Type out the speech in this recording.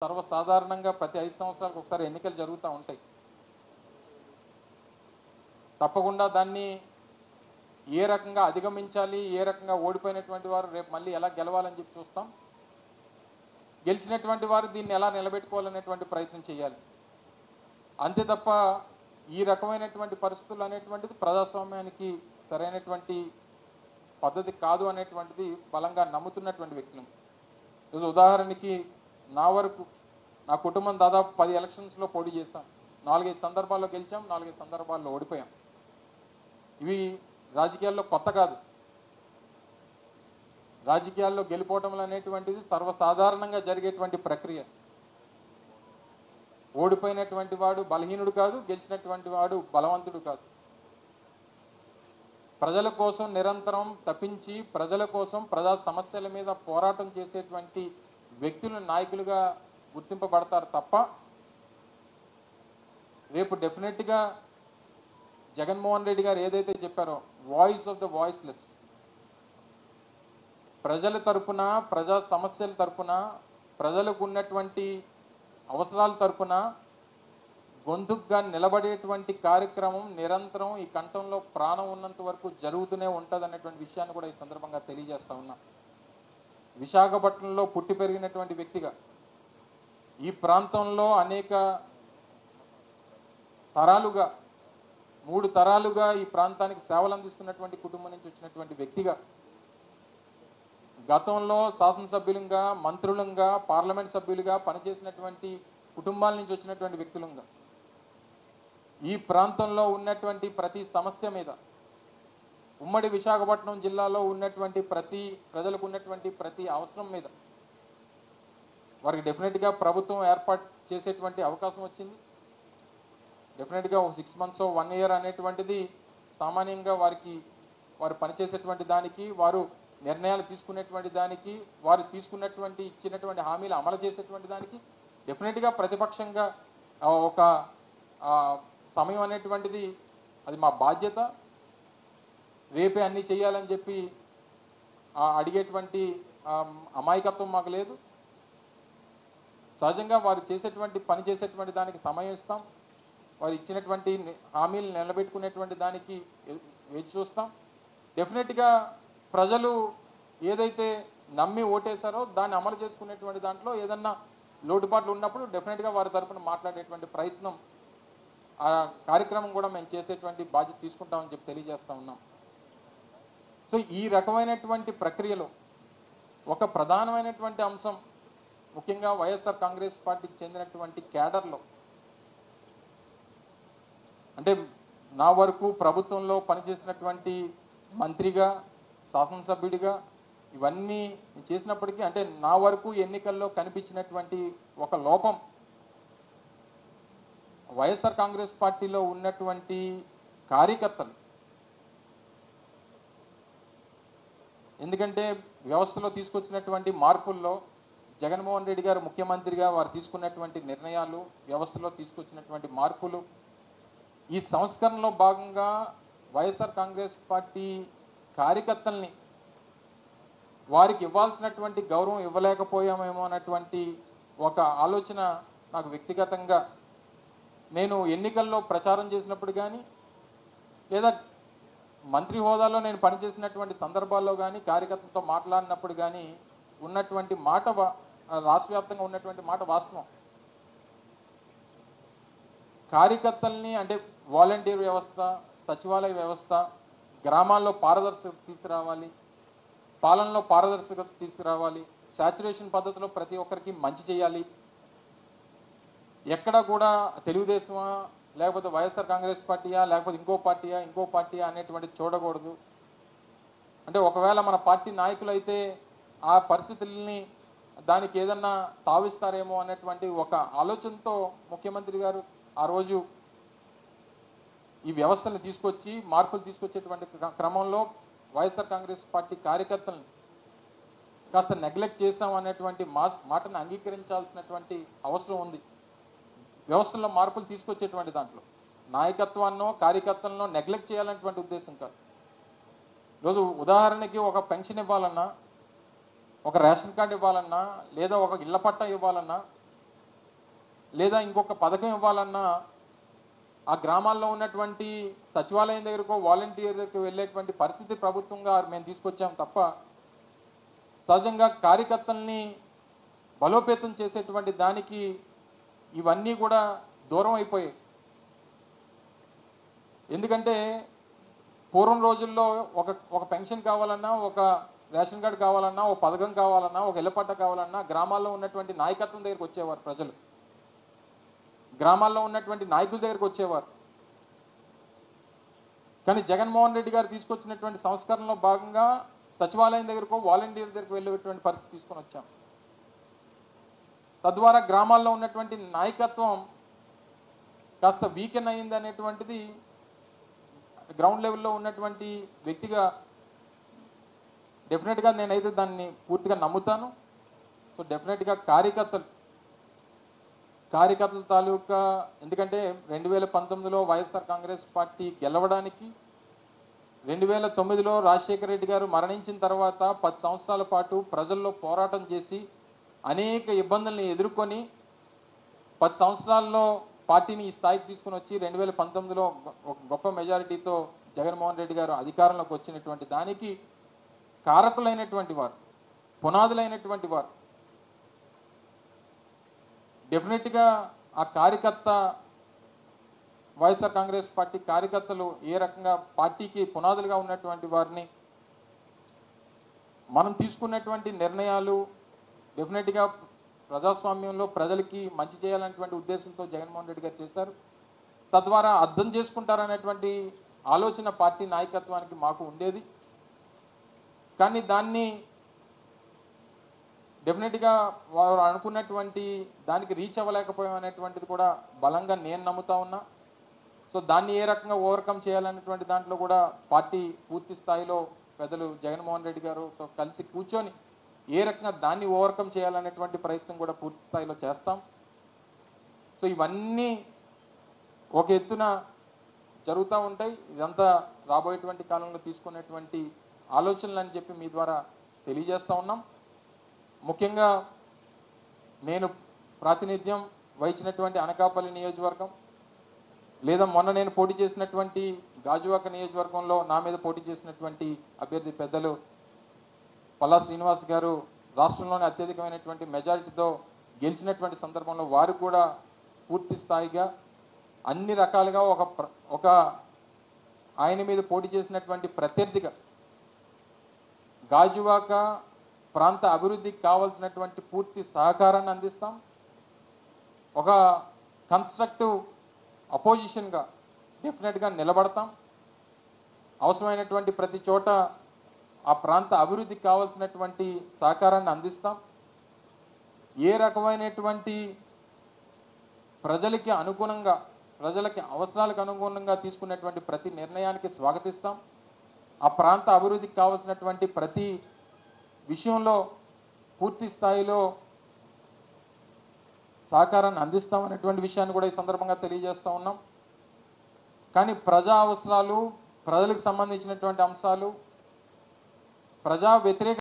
సర్వసాధారణంగా ప్రతి 5 సంవత్సరాలకు ఒకసారి ఎన్నికలు జరుగుతూ ఉంటాయి. తప్పకుండా దాన్ని ఏ రకంగా అధిగమించాలి, ఏ రకంగా ఓడిపోయినటువంటి వారు రేపు మళ్ళీ ఎలా గెలవాలని చెప్పి చూస్తాం. గెలిచినటువంటి వారు దీన్ని ఎలా నిలబెట్టుకోవాలనేటువంటి ప్రయత్నం చేయాలి. అంతే తప్ప ఈ రకమైనటువంటి పరిస్థితులు అనేటువంటిది ప్రజాస్వామ్యానికి సరైనటువంటి పద్ధతి కాదు అనేటువంటిది బలంగా నమ్ముతున్నటువంటి వ్యక్తులు. ఈరోజు ఉదాహరణకి నా వరకు నా కుటుంబం దాదాపు 10 ఎలక్షన్స్లో పోటీ చేశాం. 4-5 సందర్భాల్లో గెలిచాం, 4-5 సందర్భాల్లో ఓడిపోయాం. ఇవి రాజకీయాల్లో కొత్త కాదు. రాజకీయాల్లో గెలుపోవటం అనేటువంటిది సర్వసాధారణంగా జరిగేటువంటి ప్రక్రియ. ఓడిపోయినటువంటి వాడు బలహీనుడు కాదు, గెలిచినటువంటి వాడు బలవంతుడు కాదు. ప్రజల కోసం నిరంతరం తప్పించి ప్రజల కోసం ప్రజా సమస్యల మీద పోరాటం చేసేటువంటి వ్యక్తులు నాయకులుగా గుర్తింపబడతారు తప్ప రేపు డెఫినెట్గా జగన్మోహన్ రెడ్డి గారు ఏదైతే చెప్పారో వాయిస్ ఆఫ్ ద వాయిస్లెస్, ప్రజల తరపున ప్రజా సమస్యల తరపున ప్రజలకు ఉన్నటువంటి అవసరాల తరపున గొంతుగ్గా నిలబడేటువంటి కార్యక్రమం నిరంతరం ఈ కంఠంలో ప్రాణం ఉన్నంత వరకు జరుగుతూనే ఉంటుంది అనేటువంటి విషయాన్ని కూడా ఈ సందర్భంగా తెలియజేస్తా ఉన్నా. విశాఖపట్నంలో పుట్టి పెరిగినటువంటి వ్యక్తిగా ఈ ప్రాంతంలో అనేక తరాలుగా 3 తరాలుగా ఈ ప్రాంతానికి సేవలు అందిస్తున్నటువంటి కుటుంబం నుంచి వచ్చినటువంటి వ్యక్తిగా గతంలో శాసనసభ్యులుగా, మంత్రులుగా, పార్లమెంట్ సభ్యులుగా పనిచేసినటువంటి కుటుంబాల నుంచి వచ్చినటువంటి వ్యక్తులుగా ఈ ప్రాంతంలో ఉన్నటువంటి ప్రతి సమస్య మీద, ఉమ్మడి విశాఖపట్నం జిల్లాలో ఉన్నటువంటి ప్రజలకు ఉన్నటువంటి ప్రతి అవసరం మీద వారికి డెఫినెట్గా ప్రభుత్వం ఏర్పాటు చేసేటువంటి అవకాశం వచ్చింది. డెఫినెట్గా ఒక 6 months 1 year అనేటువంటిది సామాన్యంగా వారు పనిచేసేటువంటి దానికి, వారు నిర్ణయాలు తీసుకునేటువంటి దానికి, వారు ఇచ్చినటువంటి హామీలు అమలు చేసేటువంటి దానికి డెఫినెట్గా ప్రతిపక్షంగా ఒక సమయం అనేటువంటిది అది మా బాధ్యత. రేపే అన్నీ చేయాలని చెప్పి అడిగేటువంటి అమాయకత్వం మాకు లేదు. సహజంగా వారు పని చేసేటువంటి దానికి సమయం ఇస్తాం. వారు ఇచ్చినటువంటి హామీలు నిలబెట్టుకునేటువంటి దానికి వేచి చూస్తాం. డెఫినెట్గా ప్రజలు ఏదైతే నమ్మి ఓటేశారో దాన్ని అమలు చేసుకునేటువంటి దాంట్లో ఏదన్నా లోటుపాట్లు ఉన్నప్పుడు డెఫినెట్గా వారి తరపున మాట్లాడేటువంటి ప్రయత్నం, ఆ కార్యక్రమం కూడా మేము చేసేటువంటి బాధ్యత తీసుకుంటామని చెప్పి తెలియజేస్తూ ఉన్నాం. సో ఈ రకమైనటువంటి ప్రక్రియలో ఒక ప్రధానమైనటువంటి అంశం, ముఖ్యంగా వైఎస్ఆర్ కాంగ్రెస్ పార్టీకి చెందినటువంటి క్యాడర్లో, అంటే నా వరకు ప్రభుత్వంలో పనిచేసినటువంటి మంత్రిగా, శాసనసభ్యుడిగా ఇవన్నీ చేసినప్పటికీ అంటే నా వరకు ఎన్నికల్లో కనిపించినటువంటి ఒక లోపం వైఎస్ఆర్ కాంగ్రెస్ పార్టీలో ఉన్నటువంటి కార్యకర్తలు. ఎందుకంటే వ్యవస్థలో తీసుకొచ్చినటువంటి మార్పుల్లో జగన్మోహన్ రెడ్డి గారు ముఖ్యమంత్రిగా వారు తీసుకున్నటువంటి నిర్ణయాలు, వ్యవస్థలో తీసుకొచ్చినటువంటి మార్పులు, ఈ సంస్కరణలో భాగంగా వైఎస్ఆర్ కాంగ్రెస్ పార్టీ కార్యకర్తల్ని వారికి ఇవ్వాల్సినటువంటి గౌరవం ఇవ్వలేకపోయామేమో అన్నటువంటి ఒక ఆలోచన నాకు వ్యక్తిగతంగా, నేను ఎన్నికల్లో ప్రచారం చేసినప్పుడు కానీ లేదా మంత్రి హోదాలో నేను పనిచేసినటువంటి సందర్భాల్లో కానీ కార్యకర్తలతో మాట్లాడినప్పుడు కానీ ఉన్నటువంటి మాట, రాష్ట్ర వ్యాప్తంగా ఉన్నటువంటి మాట వాస్తవం. కార్యకర్తల్ని అంటే వాలంటీర్ వ్యవస్థ, సచివాలయ వ్యవస్థ, గ్రామాల్లో పారదర్శకత తీసుకురావాలి, పాలనలో పారదర్శకత తీసుకురావాలి, శాచురేషన్ పద్ధతిలో ప్రతి ఒక్కరికి మంచి చేయాలి. ఎక్కడ కూడా తెలుగుదేశమా లేకపోతే వైఎస్ఆర్ కాంగ్రెస్ పార్టీయా లేకపోతే ఇంకో పార్టీయా అనేటువంటి చూడకూడదు. అంటే ఒకవేళ మన పార్టీ నాయకులు అయితే ఆ పరిస్థితుల్ని దానికి ఏదన్నా తావిస్తారేమో అనేటువంటి ఒక ఆలోచనతో ముఖ్యమంత్రి గారు ఆ రోజు ఈ వ్యవస్థను తీసుకొచ్చి మార్పులు తీసుకొచ్చేటువంటి క్రమంలో వైఎస్ఆర్ కాంగ్రెస్ పార్టీ కార్యకర్తలను కాస్త నెగ్లెక్ట్ చేశాం అనేటువంటి మాటను అంగీకరించాల్సినటువంటి అవసరం ఉంది. వ్యవస్థల్లో మార్పులు తీసుకొచ్చేటువంటి దాంట్లో నాయకత్వాన్నో కార్యకర్తలను నెగ్లెక్ట్ చేయాలనేటువంటి ఉద్దేశం కాదు. ఈరోజు ఉదాహరణకి ఒక పెన్షన్ ఇవ్వాలన్నా, ఒక రేషన్ కార్డు ఇవ్వాలన్నా, లేదా ఒక ఇళ్ల పట్టా ఇవ్వాలన్నా లేదా ఇంకొక పథకం ఇవ్వాలన్నా ఆ గ్రామాల్లో ఉన్నటువంటి సచివాలయం దగ్గరకో వాలంటీర్ దగ్గరకు వెళ్ళేటువంటి పరిస్థితి ప్రభుత్వంగా మేము తీసుకొచ్చాం తప్ప సహజంగా కార్యకర్తల్ని బలోపేతం చేసేటువంటి దానికి ఇవన్నీ కూడా దూరం అయిపోయాయి. ఎందుకంటే పూర్వం రోజుల్లో ఒక పెన్షన్ కావాలన్నా, ఒక రేషన్ కార్డు కావాలన్నా, ఒక పథకం కావాలన్నా, ఒక ఇళ్ల పట్ట కావాలన్నా గ్రామాల్లో ఉన్నటువంటి నాయకత్వం దగ్గరికి వచ్చేవారు ప్రజలు, గ్రామాల్లో ఉన్నటువంటి నాయకుల దగ్గరికి వచ్చేవారు. కానీ జగన్మోహన్ రెడ్డి గారు తీసుకొచ్చినటువంటి సంస్కరణలో భాగంగా సచివాలయం దగ్గరకో వాలంటీర్ దగ్గరకు వెళ్ళేటువంటి పరిస్థితి తీసుకొని వచ్చాం. తద్వారా గ్రామాల్లో ఉన్నటువంటి నాయకత్వం కాస్త వీకెన్ అయింది అనేటువంటిది గ్రౌండ్ లెవెల్లో ఉన్నటువంటి వ్యక్తిగా డెఫినెట్గా నేనైతే దాన్ని పూర్తిగా నమ్ముతాను. సో డెఫినెట్గా కార్యకర్తల తాలూకా, ఎందుకంటే 2019లో వైఎస్ఆర్ కాంగ్రెస్ పార్టీ గెలవడానికి 2009లో రాజశేఖర రెడ్డి గారు మరణించిన తర్వాత 10 సంవత్సరాల పాటు ప్రజల్లో పోరాటం చేసి అనేక ఇబ్బందుల్ని ఎదుర్కొని 10 సంవత్సరాల్లో పార్టీని ఈ స్థాయికి తీసుకుని వచ్చి 2019లో ఒక గొప్ప మెజారిటీతో జగన్మోహన్ రెడ్డి గారు అధికారంలోకి వచ్చినటువంటి దానికి కారకులైనటువంటి వారు, పునాదులైనటువంటి వారు. డెఫినెట్గా ఆ కార్యకర్త, వైఎస్ఆర్ కాంగ్రెస్ పార్టీ కార్యకర్తలు ఏ రకంగా పార్టీకి పునాదులుగా ఉన్నటువంటి వారిని మనం తీసుకున్నటువంటి నిర్ణయాలు డెఫినెట్గా ప్రజాస్వామ్యంలో ప్రజలకి మంచి చేయాలనేటువంటి ఉద్దేశంతో జగన్మోహన్ రెడ్డి గారు చేశారు. తద్వారా అర్థం చేసుకుంటారనేటువంటి ఆలోచన పార్టీ నాయకత్వానికి మాకు ఉండేది. కానీ దాన్ని డెఫినెట్గా వారు అనుకున్నటువంటి దానికి రీచ్ అవ్వలేకపోయాం అనేటువంటిది కూడా బలంగా నేను నమ్ముతా ఉన్నా. సో దాన్ని ఏ రకంగా ఓవర్కమ్ చేయాలనేటువంటి దాంట్లో కూడా పార్టీ పూర్తి స్థాయిలో పెద్దలు జగన్మోహన్ రెడ్డి గారితో కలిసి కూర్చొని ఏ రకంగా దాన్ని ఓవర్కమ్ చేయాలనేటువంటి ప్రయత్నం కూడా పూర్తి స్థాయిలో చేస్తాం. సో ఇవన్నీ ఒక ఎత్తున జరుగుతూ ఉంటాయి. ఇదంతా రాబోయేటువంటి కాలంలో తీసుకునేటువంటి ఆలోచనలు అని చెప్పి మీ ద్వారా తెలియజేస్తూ ఉన్నాం. ముఖ్యంగా నేను ప్రాతినిధ్యం వహించినటువంటి అనకాపల్లి నియోజకవర్గం, లేదా మొన్న నేను పోటీ చేసినటువంటి గాజువాక నియోజకవర్గంలో నా మీద పోటీ చేసినటువంటి అభ్యర్థి పెద్దలు పల్లా శ్రీనివాస్ గారు రాష్ట్రంలోనే అత్యధికమైనటువంటి మెజారిటీతో గెలిచినటువంటి సందర్భంలో వారు కూడా పూర్తి స్థాయిగా అన్ని రకాలుగా ఒక ఆయన మీద పోటీ చేసినటువంటి ప్రత్యర్థిగా గాజువాక ప్రాంత అభివృద్ధికి కావాల్సినటువంటి పూర్తి సహకారాన్ని అందిస్తాం. ఒక కన్స్ట్రక్టివ్ అపోజిషన్గా డెఫినెట్గా నిలబడతాం. అవసరమైనటువంటి ప్రతి చోట ఆ ప్రాంత అభివృద్ధికి కావాల్సినటువంటి సహకారాన్ని అందిస్తాం. ఏ రకమైనటువంటి ప్రజలకి అనుగుణంగా, ప్రజలకి అవసరాలకు అనుగుణంగా తీసుకునేటువంటి ప్రతి నిర్ణయానికి స్వాగతిస్తాం. ఆ ప్రాంత అభివృద్ధికి కావాల్సినటువంటి ప్రతి విషయంలో పూర్తి స్థాయిలో సహకారాన్ని అందిస్తాం అనేటువంటి విషయాన్ని కూడా ఈ సందర్భంగా తెలియజేస్తూ ఉన్నాం. కానీ ప్రజా అవసరాలు, ప్రజలకు సంబంధించినటువంటి అంశాలు, ప్రజా వ్యతిరేక